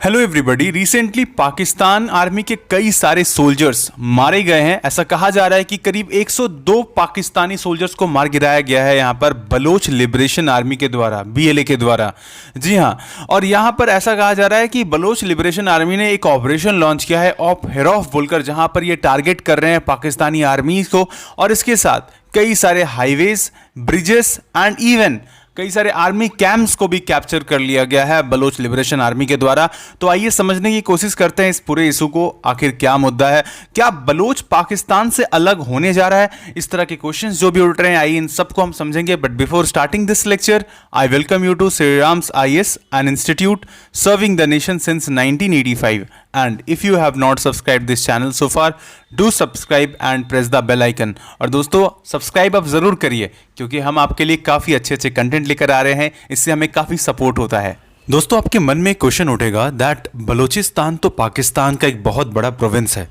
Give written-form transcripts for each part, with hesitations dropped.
Hello everybody. Recently Pakistan army के कई सारे सोल्जर्स मारे गए हैं। ऐसा कहा जा रहा है कि करीब 102 पाकिस्तानी सोल्जर्स को मार गिराया गया है यहाँ पर बलोच लिबरेशन आर्मी के द्वारा, BLA के द्वारा। जी हाँ, और यहाँ पर ऐसा कहा जा रहा है कि बलोच लिबरेशन आर्मी ने एक ऑपरेशन लॉन्च किया है ऑफ हेरॉफ बोलकर, जहाँ पर ये टारगेट कर रहे हैं पाकिस्तानी आर्मी को, और इसके साथ कई सारे हाईवेज, ब्रिजेस एंड इवन कई सारे आर्मी कैंप्स को भी कैप्चर कर लिया गया है बलोच लिबरेशन आर्मी के द्वारा। तो आइए समझने की कोशिश करते हैं इस पूरे इशू को, आखिर क्या मुद्दा है, क्या बलोच पाकिस्तान से अलग होने जा रहा है। इस तरह के क्वेश्चंस जो भी उठ रहे हैं, आइए इन सबको हम समझेंगे। But before starting this lecture, I welcome you to Shri Ram's IAS, an institute serving the nation since 1985. And if you have not subscribed this channel so far, do subscribe and press the bell icon. और दोस्तों subscribe आप ज़रूर करिए, क्योंकि हम आपके लिए काफ़ी अच्छे अच्छे कंटेंट लेकर आ रहे हैं। इससे हमें काफ़ी सपोर्ट होता है। दोस्तों आपके मन में एक क्वेश्चन उठेगा दैट बलूचिस्तान तो पाकिस्तान का एक बहुत बड़ा प्रोविंस है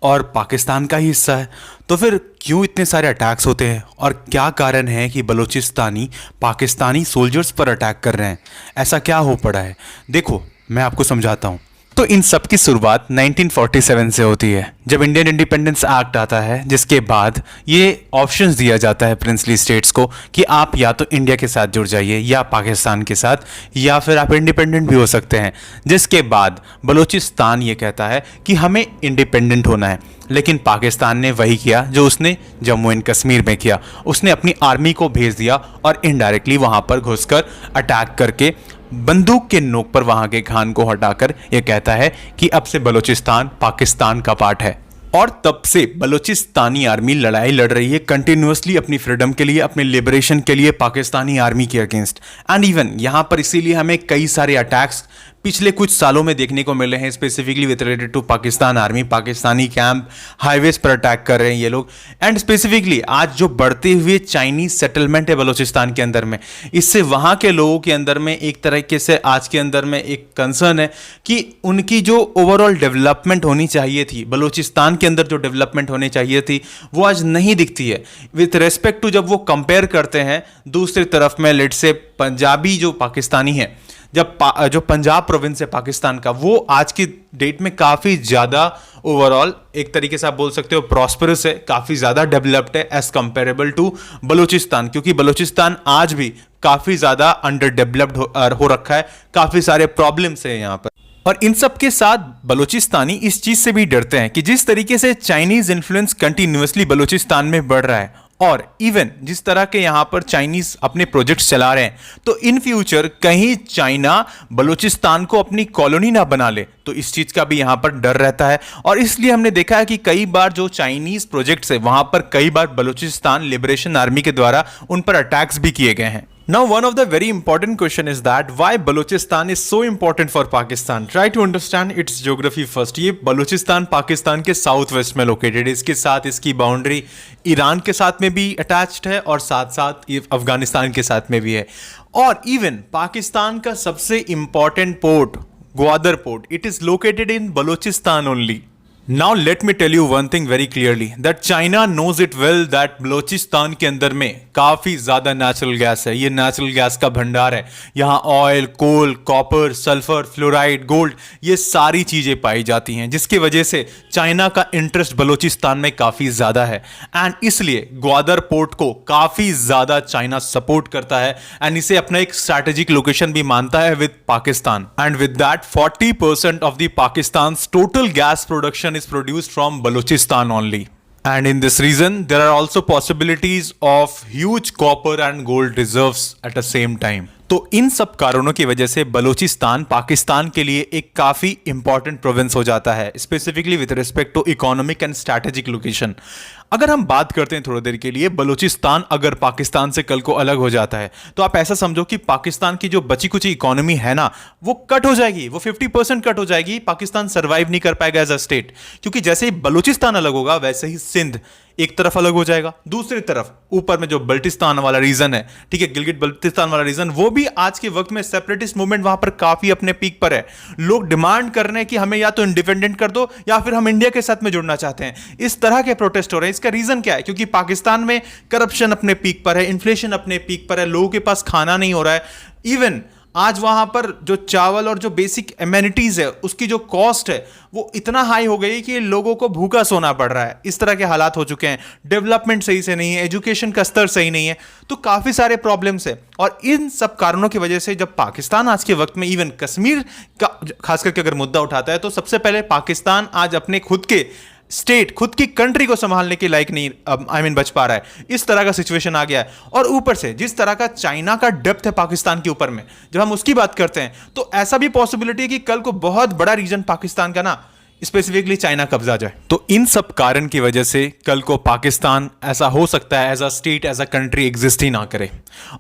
और पाकिस्तान का ही हिस्सा है, तो फिर क्यों इतने सारे अटैक्स होते हैं और क्या कारण है कि बलूचिस्तानी पाकिस्तानी सोल्जर्स पर अटैक कर रहे हैं? ऐसा क्या हो पड़ा है? देखो मैं आपको समझाता हूँ। तो इन सब की शुरुआत 1947 से होती है, जब इंडियन इंडिपेंडेंस एक्ट आता है, जिसके बाद ये ऑप्शंस दिया जाता है प्रिंसली स्टेट्स को कि आप या तो इंडिया के साथ जुड़ जाइए या पाकिस्तान के साथ, या फिर आप इंडिपेंडेंट भी हो सकते हैं। जिसके बाद बलूचिस्तान ये कहता है कि हमें इंडिपेंडेंट होना है, लेकिन पाकिस्तान ने वही किया जो उसने जम्मू एंड कश्मीर में किया। उसने अपनी आर्मी को भेज दिया और इनडायरेक्टली वहाँ पर घुसकर अटैक करके बंदूक के नोक पर वहां के खान को हटाकर यह कहता है कि अब से बलूचिस्तान पाकिस्तान का पार्ट है। और तब से बलूचिस्तानी आर्मी लड़ाई लड़ रही है कंटिन्यूअसली अपनी फ्रीडम के लिए, अपने लिबरेशन के लिए पाकिस्तानी आर्मी के अगेंस्ट। एंड इवन यहां पर इसीलिए हमें कई सारे अटैक्स पिछले कुछ सालों में देखने को मिले हैं, specifically with related to Pakistan army. Pakistani camp, highways पर अटैक कर रहे हैं ये लोग। एंड स्पेसिफिकली आज जो बढ़ते हुए चाइनीज सेटलमेंट है बलूचिस्तान के अंदर में, इससे वहां के लोगों के अंदर में एक तरीके से आज के अंदर में एक कंसर्न है कि उनकी जो ओवरऑल डेवलपमेंट होनी चाहिए थी, बलूचिस्तान के अंदर जो डेवलपमेंट होनी चाहिए थी, वो आज नहीं दिखती है। विथ रेस्पेक्ट टू जब वो कंपेयर करते हैं दूसरी तरफ में, लेट से पंजाबी जो पाकिस्तानी है, जो पंजाब प्रोविंस है पाकिस्तान का, वो आज की डेट में काफ़ी ज़्यादा ओवरऑल एक तरीके से आप बोल सकते हो प्रॉस्परस है, काफ़ी ज़्यादा डेवलप्ड है एज कंपेरेबल टू बलूचिस्तान। क्योंकि बलूचिस्तान आज भी काफ़ी ज़्यादा अंडर डेवलप्ड हो रखा है, काफ़ी सारे प्रॉब्लम्स हैं यहाँ पर। और इन सब के साथ बलूचिस्तानी इस चीज़ से भी डरते हैं कि जिस तरीके से चाइनीज़ इन्फ्लुएंस कंटिन्यूअसली बलूचिस्तान में बढ़ रहा है, और इवन जिस तरह के यहां पर चाइनीज अपने प्रोजेक्ट्स चला रहे हैं, तो इन फ्यूचर कहीं चाइना बलूचिस्तान को अपनी कॉलोनी ना बना ले, तो इस चीज का भी यहां पर डर रहता है। और इसलिए हमने देखा है कि कई बार जो चाइनीज प्रोजेक्ट्स है वहां पर कई बार बलूचिस्तान लिबरेशन आर्मी के द्वारा उन पर अटैक्स भी किए गए हैं। Now, one of the very important question is that why Balochistan is so important for Pakistan? Try to understand its geography first. ये बलूचिस्तान पाकिस्तान के साउथ वेस्ट में लोकेटेड है। इसके साथ इसकी बाउंड्री ईरान के साथ में भी अटैच्ड है और साथ साथ ये अफगानिस्तान के साथ में भी है। और इवन पाकिस्तान का सबसे important port Gwadar port, it is located in Balochistan only. Now let me tell you one thing very clearly that China knows it well that Balochistan के अंदर में काफी ज्यादा नेचुरल गैस है। ये नेचुरल गैस का भंडार है। यहाँ ऑयल, कोल, कॉपर, सल्फर, फ्लोराइड, गोल्ड, ये सारी चीजें पाई जाती हैं, जिसकी वजह से चाइना का इंटरेस्ट बलूचिस्तान में काफी ज्यादा है। एंड इसलिए ग्वादर पोर्ट को काफी ज्यादा चाइना सपोर्ट करता है एंड इसे अपना एक स्ट्रैटेजिक लोकेशन भी मानता है with Pakistan. And with that 40% of the Pakistan total gas production is produced from Balochistan only. And in this region there are also possibilities of huge copper and gold reserves at the same time. तो इन सब कारणों की वजह से बलूचिस्तान पाकिस्तान के लिए एक काफी इंपॉर्टेंट प्रोविंस हो जाता है, specifically with respect to economic and strategic location. अगर हम बात करते हैं थोड़ी देर के लिए, बलूचिस्तान अगर पाकिस्तान से कल को अलग हो जाता है, तो आप ऐसा समझो कि पाकिस्तान की जो बची कुची इकोनॉमी है ना, वो कट हो जाएगी, वो 50% कट हो जाएगी। पाकिस्तान सर्वाइव नहीं कर पाएगा एज अ स्टेट, क्योंकि जैसे ही बलूचिस्तान अलग होगा वैसे ही सिंध एक तरफ अलग हो जाएगा, दूसरी तरफ ऊपर में जो बल्टिस्तान वाला रीजन है, ठीक है, गिलगिट बल्टिस्तान वाला रीजन, वो भी आज के वक्त में सेपरेटिस्ट मूवमेंट वहां पर काफी अपने पीक पर है। लोग डिमांड कर रहे हैं कि हमें या तो इंडिपेंडेंट कर दो या फिर हम इंडिया के साथ में जुड़ना चाहते हैं। इस तरह के प्रोटेस्ट हो रहे हैं। इसका रीजन क्या है? क्योंकि पाकिस्तान में करप्शन अपने पीक पर है, इन्फ्लेशन अपने पीक पर है, लोगों के पास खाना नहीं हो रहा है। इवन आज वहां पर जो चावल और जो बेसिक एमेनिटीज है उसकी जो कॉस्ट है वो इतना हाई हो गई कि लोगों को भूखा सोना पड़ रहा है। इस तरह के हालात हो चुके हैं, डेवलपमेंट सही से नहीं है, एजुकेशन का स्तर सही नहीं है, तो काफी सारे प्रॉब्लम्स है। और इन सब कारणों की वजह से जब पाकिस्तान आज के वक्त में इवन कश्मीर का खास करके अगर मुद्दा उठाता है तो सबसे पहले पाकिस्तान आज अपने खुद के स्टेट, खुद की कंट्री को संभालने के लायक नहीं बच पा रहा है। इस तरह का सिचुएशन आ गया है। और ऊपर से जिस तरह का चाइना का डेप्थ है पाकिस्तान के ऊपर में, जब हम उसकी बात करते हैं तो ऐसा भी पॉसिबिलिटी है कि कल को बहुत बड़ा रीजन पाकिस्तान का ना स्पेसिफिकली चाइना कब्जा जाए। तो इन सब कारण की वजह से कल को पाकिस्तान ऐसा हो सकता है as a state, as a country exist ही ना करे।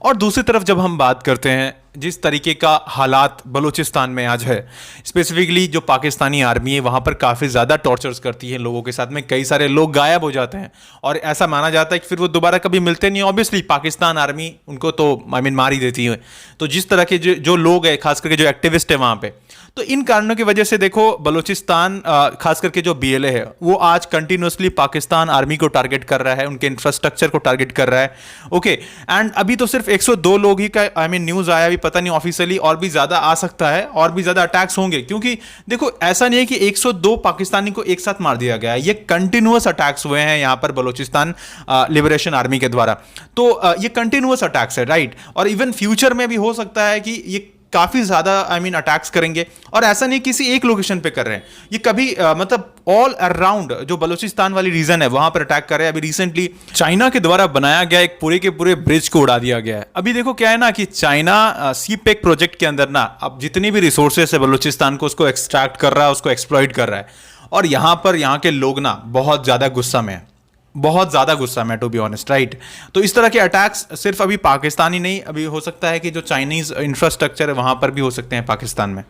और दूसरी तरफ जब हम बात करते हैं जिस तरीके का हालात बलूचिस्तान में आज है, स्पेसिफिकली जो पाकिस्तानी आर्मी है वहाँ पर काफ़ी ज़्यादा टॉर्चर्स करती है लोगों के साथ में, कई सारे लोग गायब हो जाते हैं और ऐसा माना जाता है कि फिर वो दोबारा कभी मिलते नहीं। ऑब्वियसली पाकिस्तान आर्मी उनको तो मार ही देती है। तो जिस तरह के जो लोग हैं, खास करके जो एक्टिविस्ट है वहाँ पे, तो इन कारणों की वजह से देखो बलूचिस्तान खास करके जो BLA है वो आज कंटिन्यूसली पाकिस्तान आर्मी को टारगेट कर रहा है, उनके इंफ्रास्ट्रक्चर को टारगेट कर रहा है। ओके, एंड अभी तो सिर्फ 102 लोग ही का न्यूज़ आया, अभी पता नहीं ऑफिशियली और भी ज़्यादा आ सकता है, और भी ज़्यादा अटैक्स होंगे, क्योंकि देखो ऐसा नहीं है कि 102 पाकिस्तानी को एक साथ मार दिया गया है, ये कंटिन्यूअस अटैक्स हुए हैं यहाँ पर बलूचिस्तान लिबरेशन आर्मी के द्वारा। तो ये कंटिन्यूअस अटैक्स है, राइट। और इवन फ्यूचर में भी हो सकता है कि ये काफी ज्यादा अटैक्स करेंगे। और ऐसा नहीं किसी एक लोकेशन पे कर रहे हैं, ये कभी मतलब ऑल अराउंड जो बलूचिस्तान वाली रीजन है वहां पर अटैक कर रहे हैं। अभी रिसेंटली चाइना के द्वारा बनाया गया एक पूरे के पूरे ब्रिज को उड़ा दिया गया है। अभी देखो क्या है ना कि चाइना सीपेक प्रोजेक्ट के अंदर ना अब जितनी भी रिसोर्सेस है बलूचिस्तान को, उसको एक्सट्रैक्ट कर रहा है, उसको एक्सप्लॉइट कर रहा है। और यहां पर यहाँ के लोग ना बहुत ज्यादा गुस्सा में है, बहुत ज़्यादा गुस्सा में, टू बी ऑनेस्ट, राइट। तो इस तरह के अटैक्स सिर्फ अभी पाकिस्तान ही नहीं, अभी हो सकता है कि जो चाइनीज़ इंफ्रास्ट्रक्चर है वहाँ पर भी हो सकते हैं पाकिस्तान में।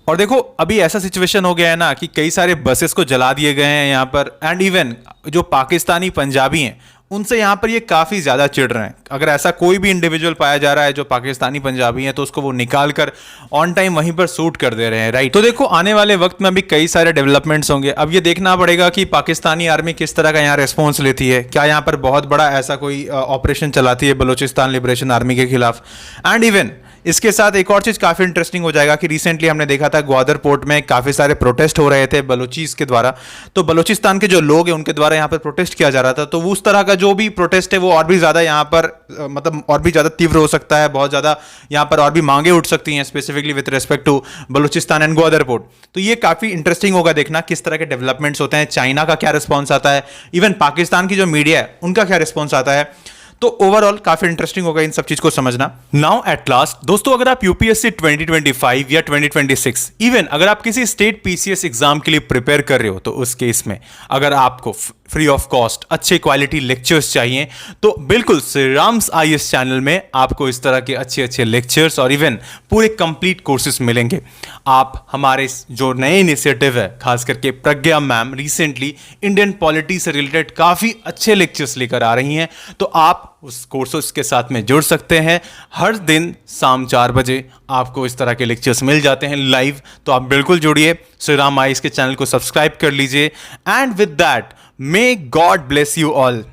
और देखो अभी ऐसा सिचुएशन हो गया है ना कि कई सारे बसेस को जला दिए गए हैं यहाँ पर, एंड इवन जो पाकिस्तानी पंजाबी हैं उनसे यहाँ पर ये काफ़ी ज़्यादा चिढ़ रहे हैं। अगर ऐसा कोई भी इंडिविजुअल पाया जा रहा है जो पाकिस्तानी पंजाबी है तो उसको वो निकाल कर ऑन टाइम वहीं पर शूट कर दे रहे हैं, राइट। तो देखो आने वाले वक्त में अभी कई सारे डेवलपमेंट्स होंगे। अब ये देखना पड़ेगा कि पाकिस्तानी आर्मी किस तरह का यहाँ रेस्पॉन्स लेती है, क्या यहाँ पर बहुत बड़ा ऐसा कोई ऑपरेशन चलाती है बलूचिस्तान लिबरेशन आर्मी के खिलाफ। एंड इवन इसके साथ एक और चीज काफी इंटरेस्टिंग हो जाएगा कि रिसेंटली हमने देखा था ग्वादर पोर्ट में काफी सारे प्रोटेस्ट हो रहे थे बलूचीज के द्वारा, तो बलूचिस्तान के जो लोग हैं उनके द्वारा यहाँ पर प्रोटेस्ट किया जा रहा था। तो उस तरह का जो भी प्रोटेस्ट है वो और भी ज्यादा यहाँ पर मतलब और भी ज्यादा तीव्र हो सकता है, बहुत ज्यादा यहाँ पर और भी मांगे उठ सकती हैं specifically with respect to Balochistan and Gwadar port. तो ये काफी इंटरेस्टिंग होगा देखना किस तरह के डेवलपमेंट्स होते हैं, चाइना का क्या रिस्पॉन्स आता है, इवन पाकिस्तान की जो मीडिया है उनका क्या रिस्पॉन्स आता है। तो ओवरऑल काफी इंटरेस्टिंग होगा इन सब चीज को समझना। नाउ एट लास्ट दोस्तों, अगर आप यूपीएससी 2025 या 2026 इवन अगर आप किसी स्टेट पीसीएस एग्जाम के लिए प्रिपेयर कर रहे हो, तो उस केस में अगर आपको फ्री ऑफ कॉस्ट अच्छे क्वालिटी लेक्चर्स चाहिए तो बिल्कुल श्री राम्स आईएएस चैनल में आपको इस तरह के अच्छे अच्छे लेक्चर्स और इवन पूरे कंप्लीट कोर्सेज मिलेंगे। आप हमारे जो नए इनिशिएटिव है, खास करके प्रज्ञा मैम रिसेंटली इंडियन पॉलिटी से रिलेटेड काफी अच्छे लेक्चर्स लेकर आ रही हैं, तो आप उस कोर्सेज के साथ में जुड़ सकते हैं। हर दिन शाम 4 बजे आपको इस तरह के लेक्चर्स मिल जाते हैं लाइव, तो आप बिल्कुल जुड़िए, श्री राम आईएएस के चैनल को सब्सक्राइब कर लीजिए। And with that may God bless you all.